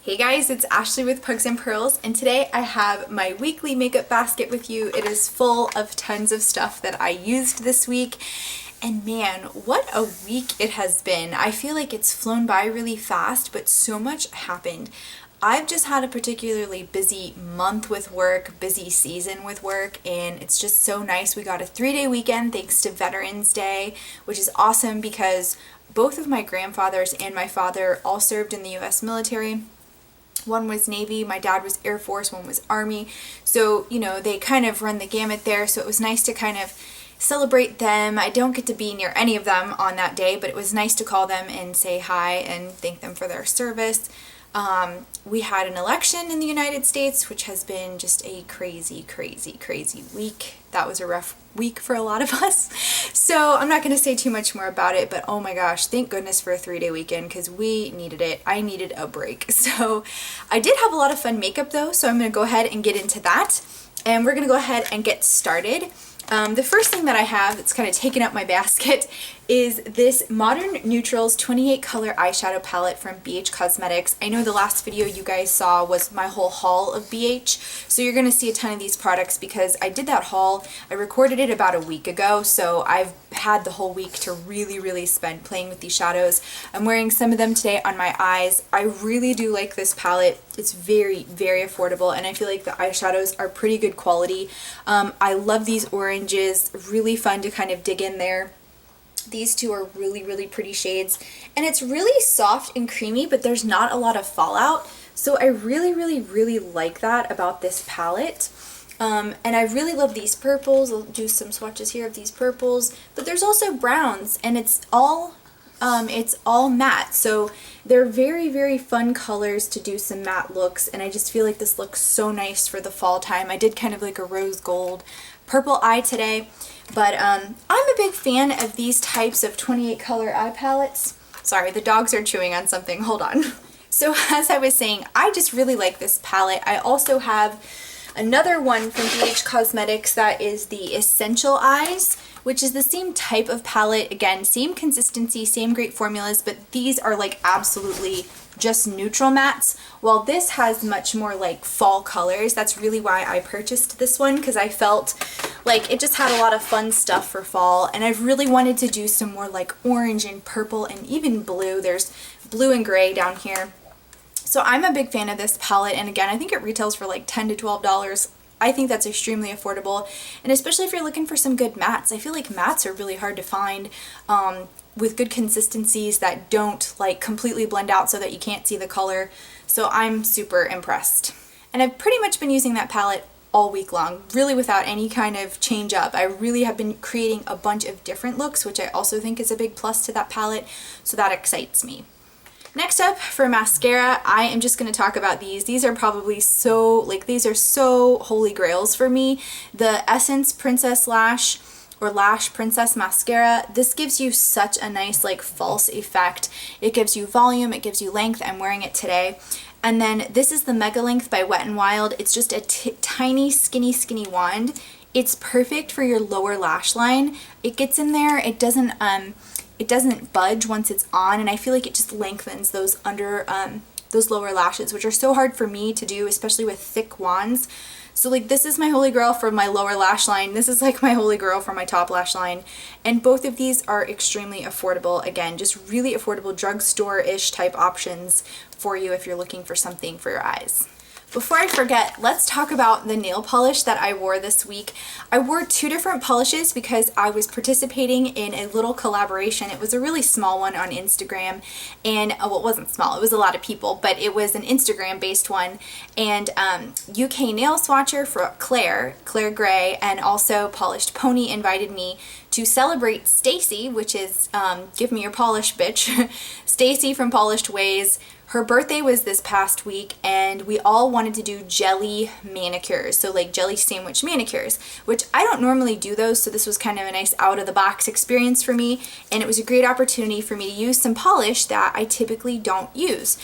Hey guys, it's Ashley with Pugs and Pearls, and today I have my weekly makeup basket with you. It is full of tons of stuff that I used this week, and man, what a week it has been. I feel like it's flown by really fast, but so much happened. I've just had a particularly busy month with work, busy season with work, and it's just so nice. We got a 3-day weekend thanks to Veterans Day, which is awesome because both of my grandfathers and my father all served in the US military. One was Navy, my dad was Air Force, one was Army. So, you know, they kind of run the gamut there. So it was nice to kind of celebrate them. I don't get to be near any of them on that day, but it was nice to call them and say hi and thank them for their service. We had an election in the United States, which has been just a crazy, crazy, crazy week. That was a rough week for a lot of us. So I'm not going to say too much more about it, but oh my gosh, thank goodness for a 3-day weekend because we needed it. I needed a break. So I did have a lot of fun makeup though, so I'm going to go ahead and get into that. And we're going to go ahead and get started. The first thing that I have that's kind of taken up my basket is this Modern Neutrals 28 color eyeshadow palette from BH Cosmetics. I know the last video you guys saw was my whole haul of BH, so you're going to see a ton of these products because I did that haul. I recorded it about a week ago, so I've had the whole week to really spend playing with these shadows. I'm wearing some of them today on my eyes. I really do like this palette. It's very affordable, and I feel like the eyeshadows are pretty good quality. I love these oranges, really fun to kind of dig in there. These two are really pretty shades, and it's really soft and creamy, but there's not a lot of fallout. So I really like that about this palette. And I really love these purples. I'll do some swatches here of these purples, but there's also browns, and it's all matte. So they're very fun colors to do some matte looks, and I just feel like this looks so nice for the fall time. I did kind of like a rose gold purple eye today, but I'm a big fan of these types of 28 color eye palettes. Sorry, the dogs are chewing on something. Hold on. So as I was saying, I just really like this palette. I also have another one from BH Cosmetics that is the Essential Eyes, which is the same type of palette. Again, same consistency, same great formulas, but these are like absolutely just neutral mattes, while this has much more like fall colors. That's really why I purchased this one, because I felt like it just had a lot of fun stuff for fall, and I've really wanted to do some more like orange and purple and even blue. There's blue and gray down here. So I'm a big fan of this palette, and again, I think it retails for like $10 to $12. I think that's extremely affordable, and especially if you're looking for some good mattes. I feel like mattes are really hard to find with good consistencies that don't like completely blend out so that you can't see the color. So I'm super impressed. And I've pretty much been using that palette all week long, really without any kind of change up. I really have been creating a bunch of different looks, which I also think is a big plus to that palette, so that excites me. Next up for mascara, I am just going to talk about these. These are probably these are so holy grails for me. The Essence Princess Lash or Lash Princess Mascara. This gives you such a nice like false effect. It gives you volume, it gives you length. I'm wearing it today. And then this is the Mega Length by Wet n Wild. It's just a tiny skinny wand. It's perfect for your lower lash line. It gets in there. It doesn't budge once it's on, and I feel like it just lengthens those those lower lashes, which are so hard for me to do, especially with thick wands. So like this is my holy grail for my lower lash line. This is like my holy grail for my top lash line. And both of these are extremely affordable. Again, just really affordable drugstore-ish type options for you if you're looking for something for your eyes. Before I forget, let's talk about the nail polish that I wore this week. I wore 2 different polishes because I was participating in a little collaboration. It was a really small one on Instagram, and well, it wasn't small, it was a lot of people, but it was an Instagram based one, and UK nail swatcher for Claire Gray, and also Polished Pony invited me to celebrate Stacy, which is give me your polish bitch, Stacy from Polished Ways. Her birthday was this past week, and we all wanted to do jelly manicures, so like jelly sandwich manicures, which I don't normally do those, so this was kind of a nice out-of-the-box experience for me, and it was a great opportunity for me to use some polish that I typically don't use.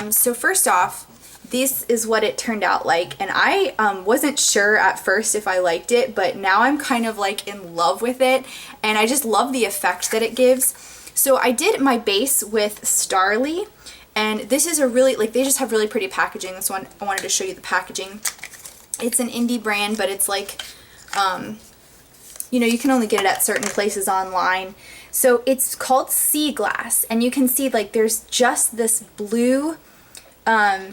So first off, this is what it turned out like, and I wasn't sure at first if I liked it, but now I'm kind of like in love with it, and I just love the effect that it gives. So I did my base with Starly, And this is a really, like, they just have really pretty packaging. This one, I wanted to show you the packaging. It's an indie brand, but it's like, you know, you can only get it at certain places online. So it's called Sea Glass, and you can see like there's just this blue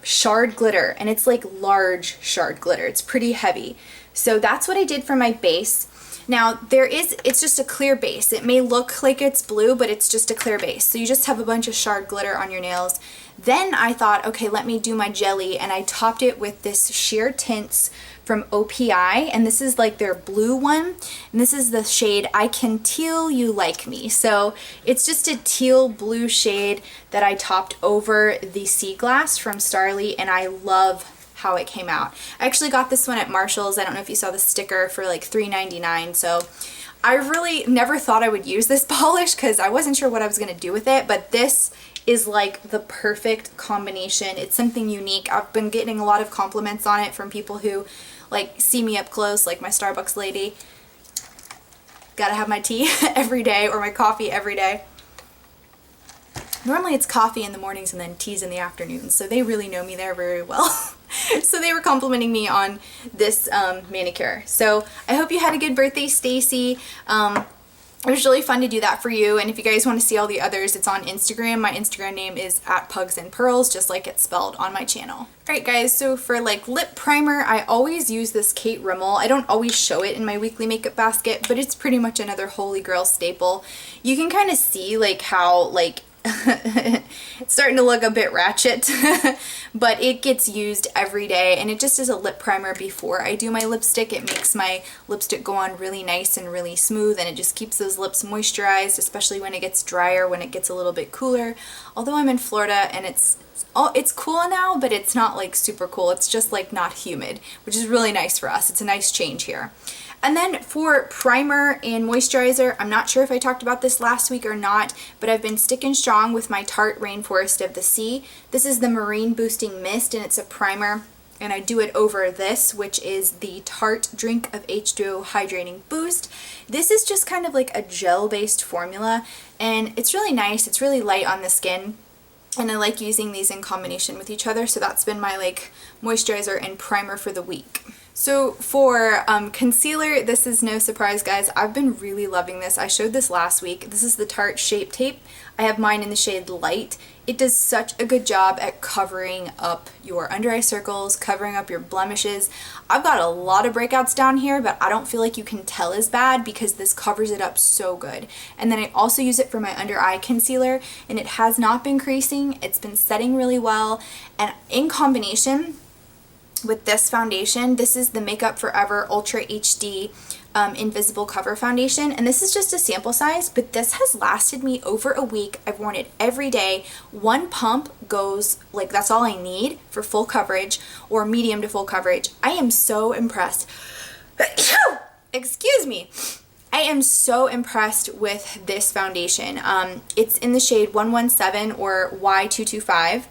shard glitter, and it's like large shard glitter. It's pretty heavy. So that's what I did for my base. Now it's just a clear base. It may look like it's blue, but it's just a clear base. So you just have a bunch of shard glitter on your nails. Then I thought, okay, let me do my jelly, and I topped it with this sheer tints from OPI, and this is like their blue one, and this is the shade I Can Teal You Like Me. So it's just a teal blue shade that I topped over the Sea Glass from Starly, and I love how it came out. I actually got this one at Marshall's. I don't know if you saw the sticker, for like $3.99. So I really never thought I would use this polish because I wasn't sure what I was going to do with it, but this is like the perfect combination. It's something unique. I've been getting a lot of compliments on it from people who like see me up close, like my Starbucks lady. Gotta have my tea every day, or my coffee every day. Normally it's coffee in the mornings and then teas in the afternoons, so they really know me there very well. So they were complimenting me on this manicure. So I hope you had a good birthday, Stacy. It was really fun to do that for you, and if you guys want to see all the others, it's on Instagram. My Instagram name is @PugsandPearls, just like it's spelled on my channel. Alright guys, so for like lip primer, I always use this Kate Rimmel. I don't always show it in my weekly makeup basket, but it's pretty much another holy grail staple. You can kind of see like how like it's starting to look a bit ratchet, but it gets used every day, and it just is a lip primer before I do my lipstick. It makes my lipstick go on really nice and really smooth, and it just keeps those lips moisturized, especially when it gets drier, when it gets a little bit cooler. Although I'm in Florida and it's cool now, but it's not like super cool. It's just like not humid, which is really nice for us. It's a nice change here. And then for primer and moisturizer, I'm not sure if I talked about this last week or not, but I've been sticking strong with my Tarte Rainforest of the Sea. This is the Marine Boosting Mist, and it's a primer, and I do it over this, which is the Tarte Drink of H2O Hydrating Boost. This is just kind of like a gel-based formula, and it's really nice. It's really light on the skin, and I like using these in combination with each other, so that's been my like moisturizer and primer for the week. So for concealer, this is no surprise, guys. I've been really loving this. I showed this last week. This is the Tarte Shape Tape. I have mine in the shade Light. It does such a good job at covering up your under eye circles, covering up your blemishes. I've got a lot of breakouts down here, but I don't feel like you can tell as bad because this covers it up so good. And then I also use it for my under eye concealer, and it has not been creasing. It's been setting really well, and in combination with this foundation, this is the Makeup Forever Ultra HD Invisible Cover Foundation, and this is just a sample size, but this has lasted me over a week. I've worn it every day. One pump goes, like, that's all I need for full coverage or medium to full coverage. I am so impressed. Excuse me. I am so impressed with this foundation. It's in the shade 117 or Y225.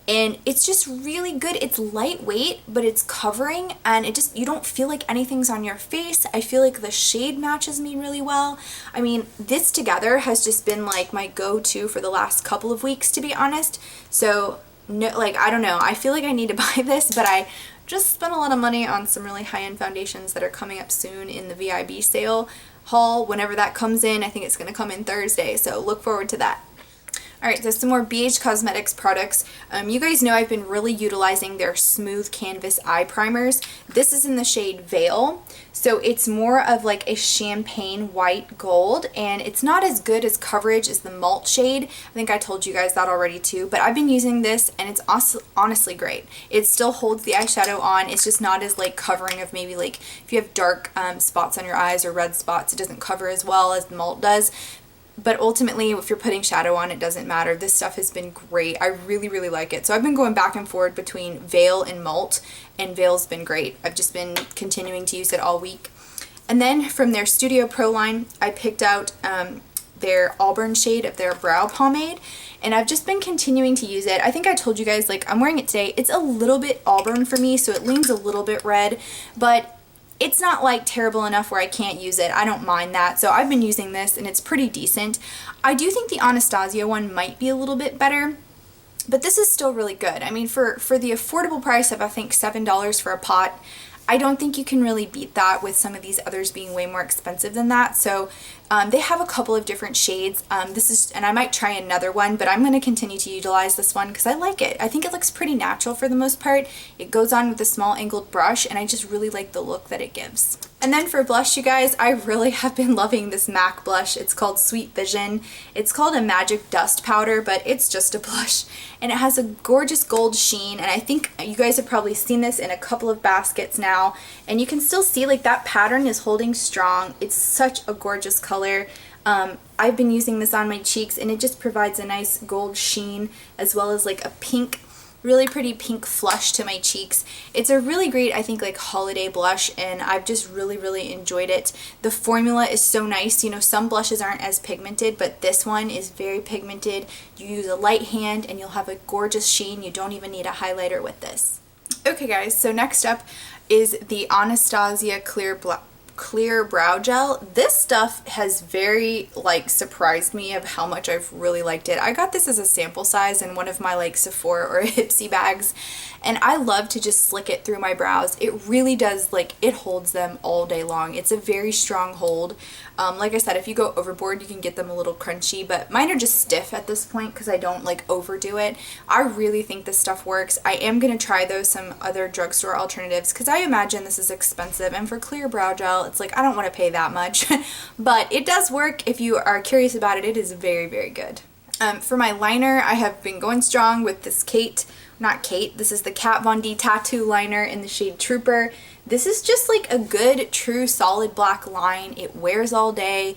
And it's just really good. It's lightweight, but it's covering, and it just, you don't feel like anything's on your face. I feel like the shade matches me really well. I mean, this together has just been like my go-to for the last couple of weeks, to be honest. So, no, like, I don't know. I feel like I need to buy this, but I just spent a lot of money on some really high-end foundations that are coming up soon in the VIB sale haul. Whenever that comes in, I think it's going to come in Thursday, so look forward to that. Alright, so some more BH Cosmetics products. You guys know I've been really utilizing their Smooth Canvas Eye Primers. This is in the shade Veil. So it's more of like a champagne white gold, and it's not as good as coverage as the Malt shade. I think I told you guys that already too, but I've been using this and it's honestly great. It still holds the eyeshadow on. It's just not as like covering of maybe like if you have dark spots on your eyes or red spots, it doesn't cover as well as the Malt does. But ultimately, if you're putting shadow on, it doesn't matter. This stuff has been great. I really, really like it. So I've been going back and forth between Veil and Malt, and Veil's been great. I've just been continuing to use it all week. And then from their Studio Pro line, I picked out their Auburn shade of their brow pomade, and I've just been continuing to use it. I think I told you guys, like, I'm wearing it today. It's a little bit auburn for me, so it leans a little bit red, but it's not like terrible enough where I can't use it. I don't mind that. So I've been using this and it's pretty decent. I do think the Anastasia one might be a little bit better, But this is still really good. I mean, for the affordable price of I think $7 for a pot, I don't think you can really beat that with some of these others being way more expensive than that. So they have a couple of different shades. This is, and I might try another one, but I'm going to continue to utilize this one because I like it. I think it looks pretty natural for the most part. It goes on with a small angled brush, and I just really like the look that it gives. And then for blush, you guys, I really have been loving this MAC blush. It's called Sweet Vision. It's called a Magic Dust Powder, but it's just a blush. And it has a gorgeous gold sheen, and I think you guys have probably seen this in a couple of baskets now. And you can still see like that pattern is holding strong. It's such a gorgeous color. I've been using this on my cheeks, and it just provides a nice gold sheen as well as like a pink, really pretty pink flush to my cheeks. It's a really great, I think, like holiday blush, and I've just really enjoyed it. The formula is so nice. You know, some blushes aren't as pigmented, but this one is very pigmented. You use a light hand and you'll have a gorgeous sheen. You don't even need a highlighter with this. Okay guys, so next up is the Anastasia Clear Brow Gel. This stuff has very like surprised me of how much I've really liked it. I got this as a sample size in one of my like Sephora or Ipsy bags, and I love to just slick it through my brows. It really does, like, it holds them all day long. It's a very strong hold. Like I said, if you go overboard, you can get them a little crunchy, but mine are just stiff at this point because I don't like overdo it. I really think this stuff works. I am going to try though some other drugstore alternatives because I imagine this is expensive, and for clear brow gel, it's like I don't want to pay that much, but it does work. If you are curious about it, it is very good. For my liner, I have been going strong with this this is the Kat Von D Tattoo Liner in the shade Trooper. This is just like a good, true, solid black line. It wears all day.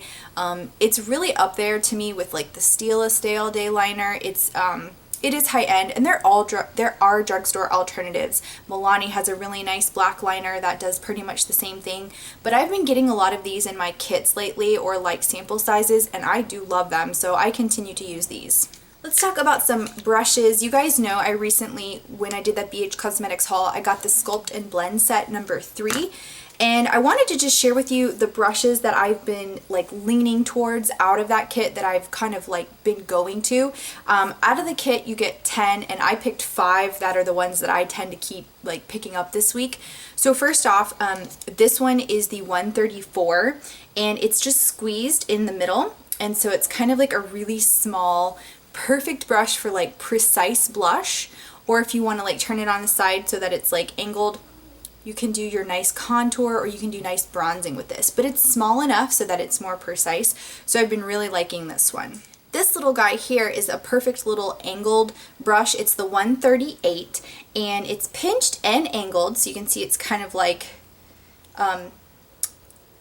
It's really up there to me with like the Stila Stay All Day liner. It is high end, and there are drugstore alternatives. Milani has a really nice black liner that does pretty much the same thing, but I've been getting a lot of these in my kits lately, or like sample sizes, and I do love them, so I continue to use these. Let's talk about some brushes. You guys know I recently, when I did that BH Cosmetics haul, I got the Sculpt and Blend set number 3. And I wanted to just share with you the brushes that I've been like leaning towards out of that kit that I've kind of like been going to. Out of the kit you get 10, and I picked 5 that are the ones that I tend to keep like picking up this week. So first off, this one is the 134, and it's just squeezed in the middle. And so it's kind of like a really small, perfect brush for like precise blush, or if you want to like turn it on the side so that it's like angled, you can do your nice contour, or you can do nice bronzing with this, but it's small enough so that it's more precise. So I've been really liking this one. This little guy here is a perfect little angled brush. It's the 138, and it's pinched and angled, so you can see it's kind of like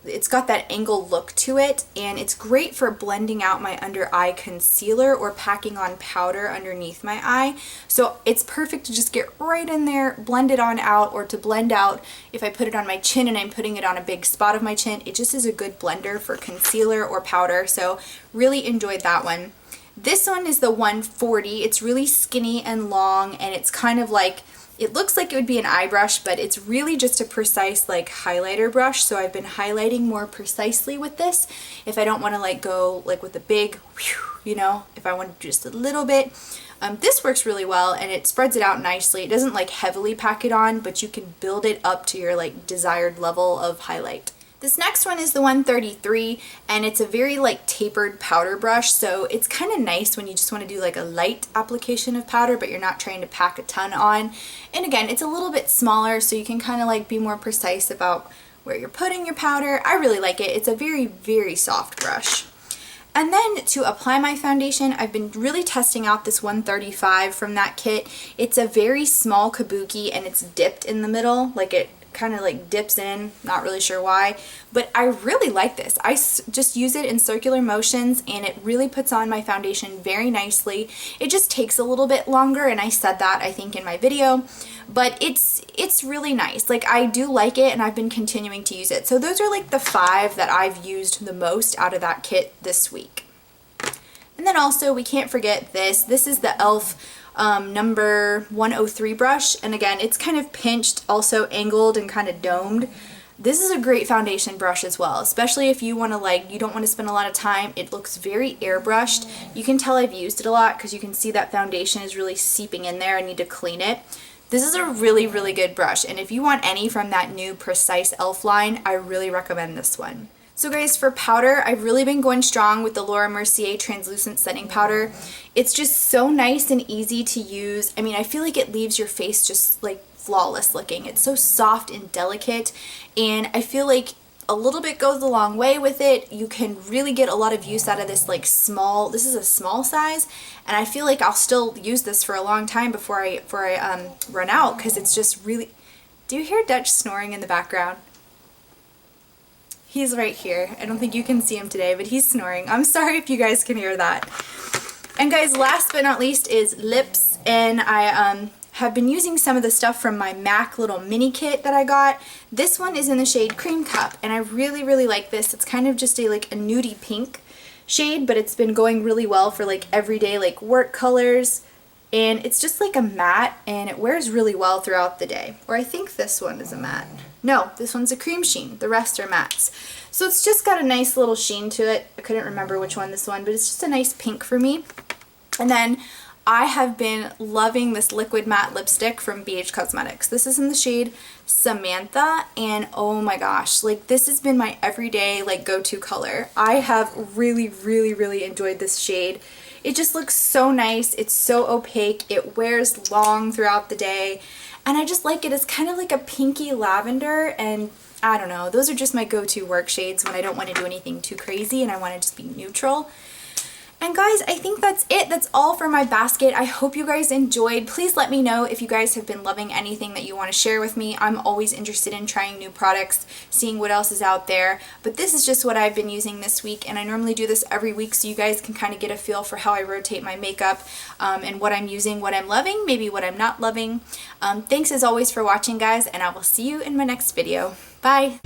it's got that angled look to it, and it's great for blending out my under eye concealer or packing on powder underneath my eye. So it's perfect to just get right in there, blend it on out, or to blend out if I put it on my chin and I'm putting it on a big spot of my chin. It just is a good blender for concealer or powder, so really enjoyed that one. This one is the 140. It's really skinny and long, and it's kind of like, it looks like it would be an eye brush, but it's really just a precise like highlighter brush. So I've been highlighting more precisely with this. If I don't want to like go like with a big, you know, if I want to do just a little bit. This works really well, and it spreads it out nicely. It doesn't like heavily pack it on, but you can build it up to your like desired level of highlight. This next one is the 133, and it's a very like tapered powder brush, so it's kind of nice when you just want to do like a light application of powder, but you're not trying to pack a ton on. And again, it's a little bit smaller, so you can kind of like be more precise about where you're putting your powder. I really like it. It's a very soft brush. And then to apply my foundation, I've been really testing out this 135 from that kit. It's a very small kabuki, and it's dipped in the middle, like it kind of like dips in, not really sure why, but I really like this. I just use it in circular motions, and it really puts on my foundation very nicely. It just takes a little bit longer, and I said that I think in my video, but it's really nice. Like, I do like it, and I've been continuing to use it. So those are like the 5 that I've used the most out of that kit this week. And then also we can't forget this. This is the e.l.f. Number 103 brush, and again, it's kind of pinched, also angled and kind of domed. This is a great foundation brush as well, especially if you want to you don't want to spend a lot of time. It looks very airbrushed. You can tell I've used it a lot because you can see that foundation is really seeping in there. I need to clean it. This is a really, really good brush, and if you want any from that new Precise e.l.f. line, I really recommend this one. So guys, for powder, I've really been going strong with the Laura Mercier Translucent Setting Powder. It's just so nice and easy to use. I mean, I feel like it leaves your face just like flawless looking. It's so soft and delicate, and I feel like a little bit goes a long way with it. You can really get a lot of use out of this small, this is a small size, and I feel like I'll still use this for a long time before I run out, because it's just really, do you hear Dutch snoring in the background? He's right here. I don't think you can see him today, but he's snoring. I'm sorry if you guys can hear that. And guys, last but not least is lips, and I have been using some of the stuff from my MAC little mini kit that I got. This one is in the shade Cream Cup, and I really, really like this. It's kind of just a nudie pink shade, but it's been going really well for everyday work colors, and it's just a matte, and it wears really well throughout the day. Or I think this one is a matte. No, this one's a cream sheen. The rest are mattes. So it's just got a nice little sheen to it. I couldn't remember which one this one, but it's just a nice pink for me. And then I have been loving this liquid matte lipstick from BH Cosmetics. This is in the shade Samantha, and oh my gosh, this has been my everyday go-to color. I have really, really, really enjoyed this shade. It just looks so nice. It's so opaque. It wears long throughout the day, and I just like it. It's kind of like a pinky lavender, and I don't know. Those are just my go-to work shades when I don't want to do anything too crazy and I want to just be neutral. And guys, I think that's it. That's all for my basket. I hope you guys enjoyed. Please let me know if you guys have been loving anything that you want to share with me. I'm always interested in trying new products, seeing what else is out there. But this is just what I've been using this week, and I normally do this every week so you guys can kind of get a feel for how I rotate my makeup, and what I'm using, what I'm loving, maybe what I'm not loving. Thanks as always for watching, guys, and I will see you in my next video. Bye!